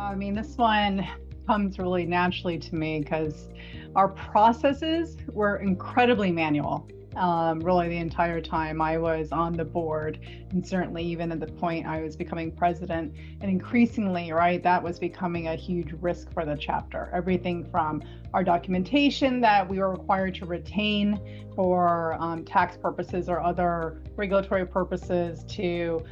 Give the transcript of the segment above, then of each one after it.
I mean, this one comes really naturally to me because our processes were incredibly manual. Really, the entire time I was on the board, and certainly even at the point I was becoming president, and increasingly, right, that was becoming a huge risk for the chapter. Everything from our documentation that we were required to retain for tax purposes or other regulatory purposes to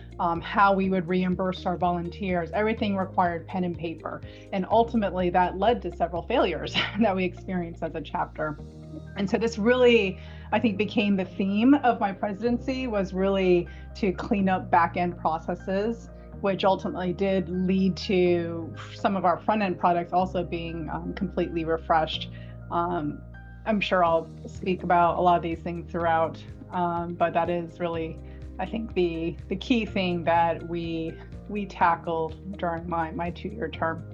how we would reimburse our volunteers. Everything required pen and paper. And ultimately, that led to several failures that we experienced as a chapter. And so this really, I think, became the theme of my presidency, was really to clean up back-end processes, which ultimately did lead to some of our front-end products also being completely refreshed. I'm sure I'll speak about a lot of these things throughout, but that is really, I think, the key thing that we tackled during my 2-year term.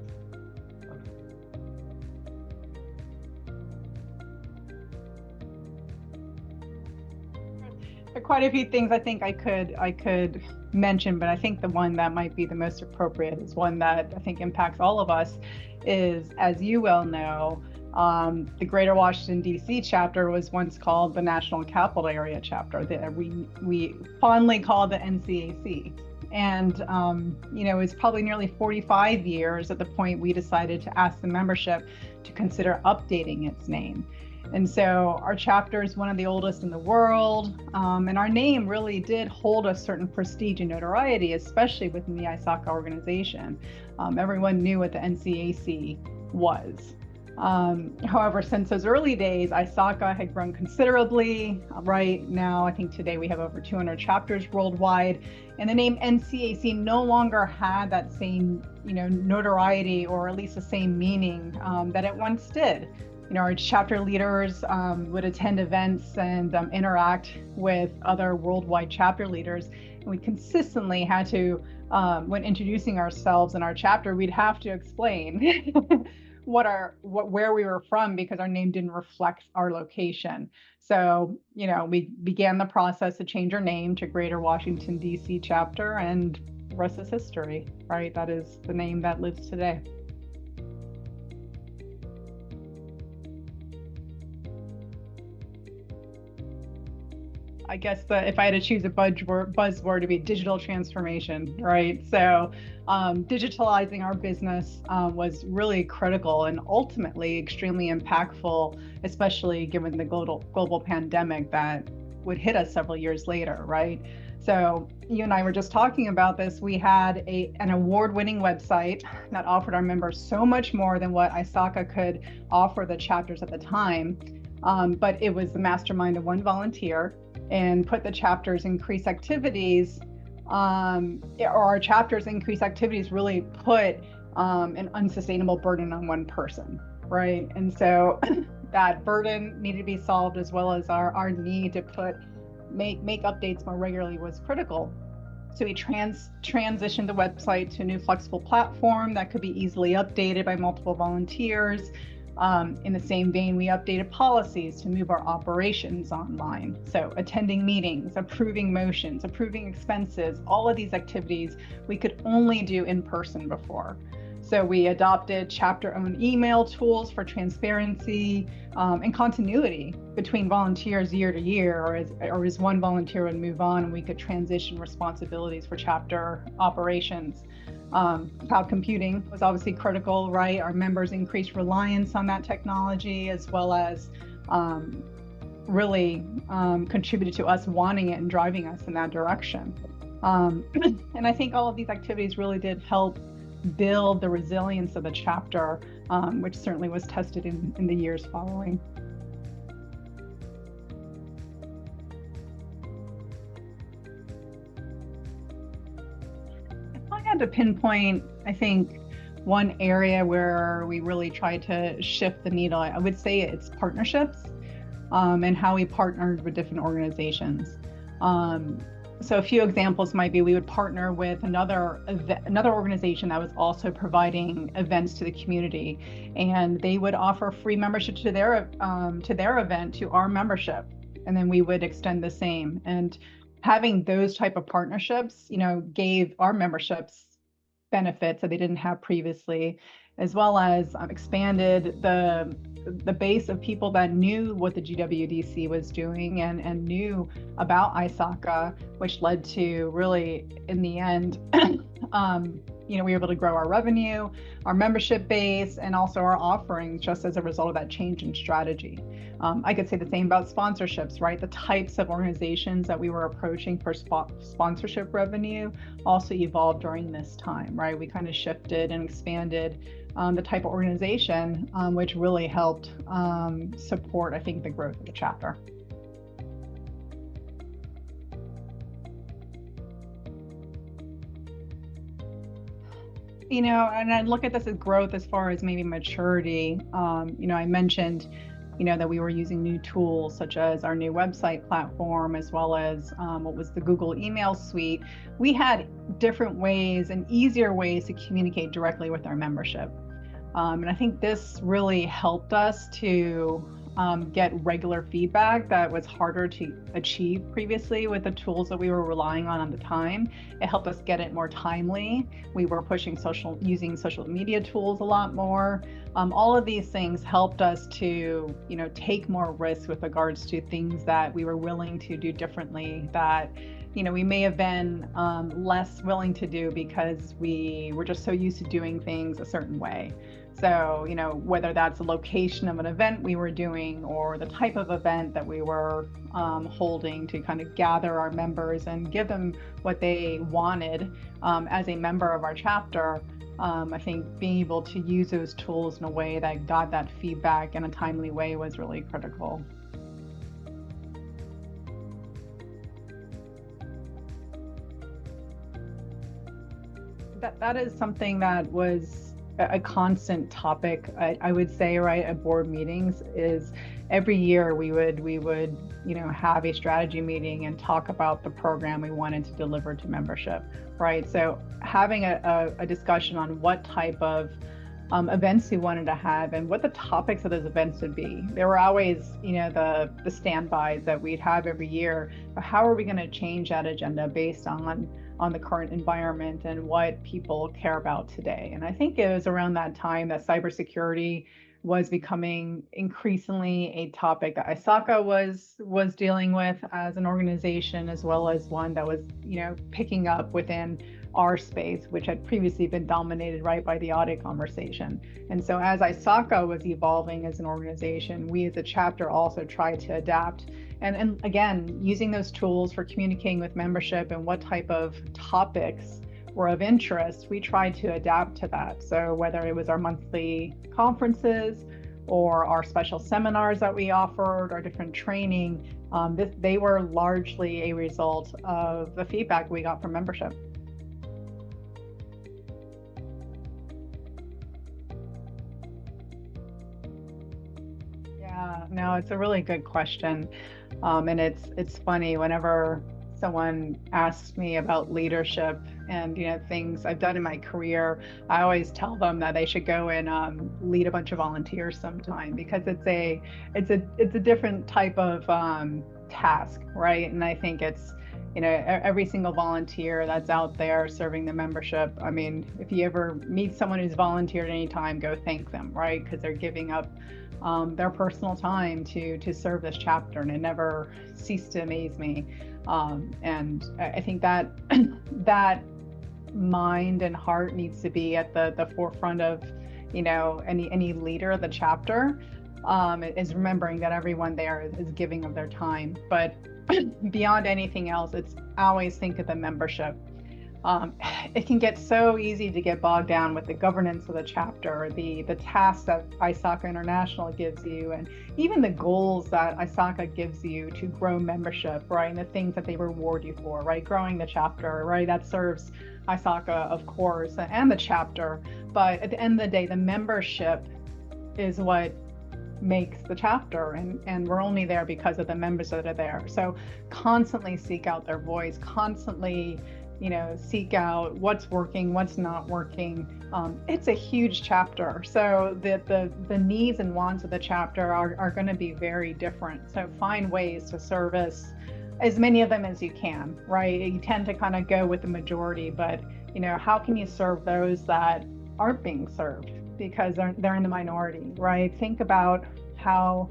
There are quite a few things I think I could mention, but I think the one that might be the most appropriate is one that I think impacts all of us is, as you well know, the Greater Washington, D.C. chapter was once called the National Capital Area chapter, that we fondly call the NCAC. And, it was probably nearly 45 years at the point we decided to ask the membership to consider updating its name. And so our chapter is one of the oldest in the world, and our name really did hold a certain prestige and notoriety, especially within the ISACA organization. Everyone knew what the NCAC was. However, since those early days, ISACA had grown considerably. Right now, I think today we have over 200 chapters worldwide, and the name NCAC no longer had that same, notoriety, or at least the same meaning that it once did. Our chapter leaders would attend events and interact with other worldwide chapter leaders. And we consistently had to, when introducing ourselves and our chapter, we'd have to explain where we were from, because our name didn't reflect our location. So, we began the process to change our name to Greater Washington, D.C. chapter, and the rest is history, right? That is the name that lives today. I guess if I had to choose a buzzword to be digital transformation, right? So digitalizing our business was really critical and ultimately extremely impactful, especially given the global pandemic that would hit us several years later, right? So you and I were just talking about this. We had an award-winning website that offered our members so much more than what ISACA could offer the chapters at the time. But it was the mastermind of one volunteer, and put the chapter's increased activities, or our chapter's increased activities really put an unsustainable burden on one person, right? And so that burden needed to be solved, as well as our need to make updates more regularly was critical. So we transitioned the website to a new flexible platform that could be easily updated by multiple volunteers. In the same vein, we updated policies to move our operations online. So attending meetings, approving motions, approving expenses, all of these activities we could only do in person before. So we adopted chapter-owned email tools for transparency and continuity between volunteers year to year, or as one volunteer would move on and we could transition responsibilities for chapter operations. Cloud computing was obviously critical, right? Our members increased reliance on that technology, as well as really contributed to us wanting it and driving us in that direction. And I think all of these activities really did help build the resilience of the chapter, which certainly was tested in the years following. To pinpoint, I think, one area where we really tried to shift the needle, I would say it's partnerships, and how we partnered with different organizations. So a few examples might be we would partner with another organization that was also providing events to the community, and they would offer free membership to their event to our membership, and then we would extend the same. And having those type of partnerships, gave our memberships benefits that they didn't have previously, as well as expanded the base of people that knew what the GWDC was doing and knew about ISACA, which led to really, in the end, we were able to grow our revenue, our membership base, and also our offerings just as a result of that change in strategy. I could say the same about sponsorships, right? The types of organizations that we were approaching for sponsorship revenue also evolved during this time, right? We kind of shifted and expanded the type of organization, which really helped support, I think, the growth of the chapter. And I look at this as growth as far as maybe maturity. I mentioned, that we were using new tools such as our new website platform, as well as what was the Google email suite. We had different ways and easier ways to communicate directly with our membership. And I think this really helped us to get regular feedback that was harder to achieve previously with the tools that we were relying on at the time. It helped us get it more timely. We were using social media tools a lot more. All of these things helped us to, take more risks with regards to things that we were willing to do differently that, we may have been less willing to do because we were just so used to doing things a certain way. So, whether that's the location of an event we were doing or the type of event that we were holding to kind of gather our members and give them what they wanted as a member of our chapter, I think being able to use those tools in a way that got that feedback in a timely way was really critical. That is something that was a constant topic, I would say, right, at board meetings. Is every year we would have a strategy meeting and talk about the program we wanted to deliver to membership, right? So having a discussion on what type of events we wanted to have and what the topics of those events would be. There were always, the standbys that we'd have every year, but how are we going to change that agenda based on the current environment and what people care about today? And I think it was around that time that cybersecurity was becoming increasingly a topic that ISACA was dealing with as an organization, as well as one that was, picking up within our space, which had previously been dominated right by the audit conversation. And so as ISACA was evolving as an organization, we as a chapter also tried to adapt. And again, using those tools for communicating with membership and what type of topics were of interest, we tried to adapt to that. So whether it was our monthly conferences or our special seminars that we offered, our different training, they were largely a result of the feedback we got from membership. Yeah, no, it's a really good question. And it's funny whenever someone asks me about leadership and things I've done in my career, I always tell them that they should go and lead a bunch of volunteers sometime, because it's a different type of task, right? And I think it's every single volunteer that's out there serving the membership. I mean, if you ever meet someone who's volunteered any time, go thank them, right? Because they're giving up their personal time to serve this chapter, and it never ceased to amaze me. And I think that that mind and heart needs to be at the forefront of any leader of the chapter, is remembering that everyone there is giving of their time. But beyond anything else, it's always think of the membership. It can get so easy to get bogged down with the governance of the chapter, the tasks that ISACA International gives you, and even the goals that ISACA gives you to grow membership, right? And the things that they reward you for, right? Growing the chapter, right? That serves ISACA, of course, and the chapter. But at the end of the day, the membership is what makes the chapter, and we're only there because of the members that are there. So constantly seek out their voice, constantly seek out what's working, what's not working. It's a huge chapter, so the needs and wants of the chapter are going to be very different. So find ways to service as many of them as you can, right? You tend to kind of go with the majority, but how can you serve those that aren't being served because they're in the minority, right? Think about how,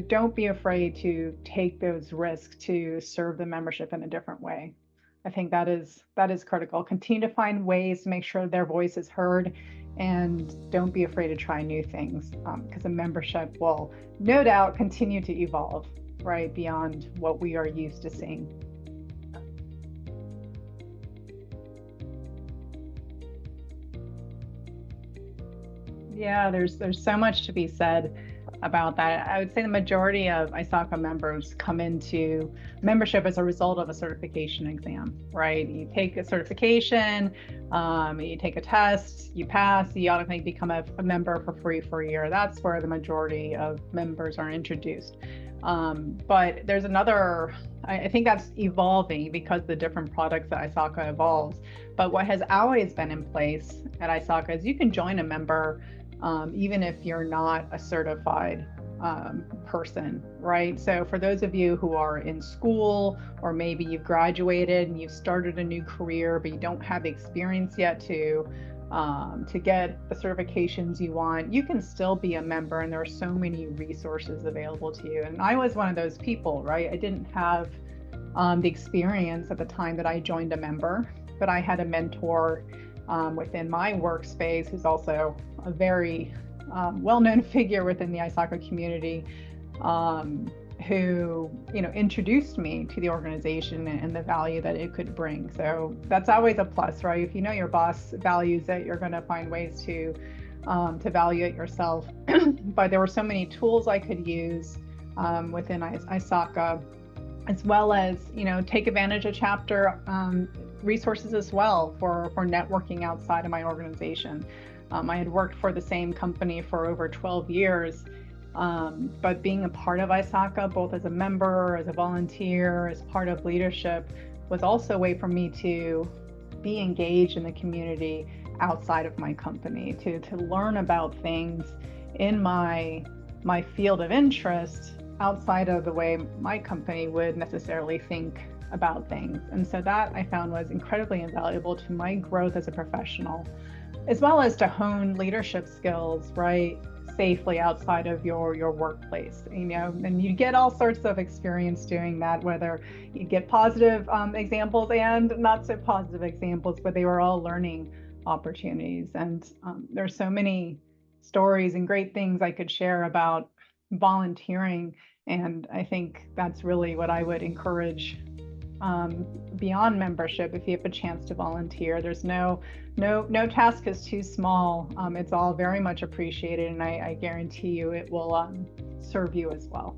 don't be afraid to take those risks to serve the membership in a different way. I think that is critical. Continue to find ways to make sure their voice is heard, and don't be afraid to try new things, because a membership will no doubt continue to evolve, right, beyond what we are used to seeing. Yeah, there's so much to be said about that. I would say the majority of ISACA members come into membership as a result of a certification exam, right? You take a certification, you take a test, you pass, you automatically become a member for free for a year. That's where the majority of members are introduced. But there's another, I think that's evolving because the different products that ISACA evolves. But what has always been in place at ISACA is you can join a member even if you're not a certified person, right? So for those of you who are in school, or maybe you've graduated and you've started a new career, but you don't have the experience yet to get the certifications you want, you can still be a member, and there are so many resources available to you. And I was one of those people, right? I didn't have the experience at the time that I joined a member, but I had a mentor within my workspace who's also a very well-known figure within the ISACA community, who introduced me to the organization and the value that it could bring. So that's always a plus, right? If you know your boss values it, you're going to find ways to value it yourself. But there were so many tools I could use within ISACA, as well as take advantage of chapter resources as well for networking outside of my organization. I had worked for the same company for over 12 years, but being a part of ISACA, both as a member, as a volunteer, as part of leadership, was also a way for me to be engaged in the community outside of my company, to learn about things in my field of interest outside of the way my company would necessarily think about things. And so that I found was incredibly invaluable to my growth as a professional, as well as to hone leadership skills, right, safely outside of your workplace. And you get all sorts of experience doing that, whether you get positive examples and not so positive examples, but they were all learning opportunities. And there's so many stories and great things I could share about volunteering. And I think that's really what I would encourage beyond membership. If you have a chance to volunteer, there's no task is too small. It's all very much appreciated, and I guarantee you it will serve you as well.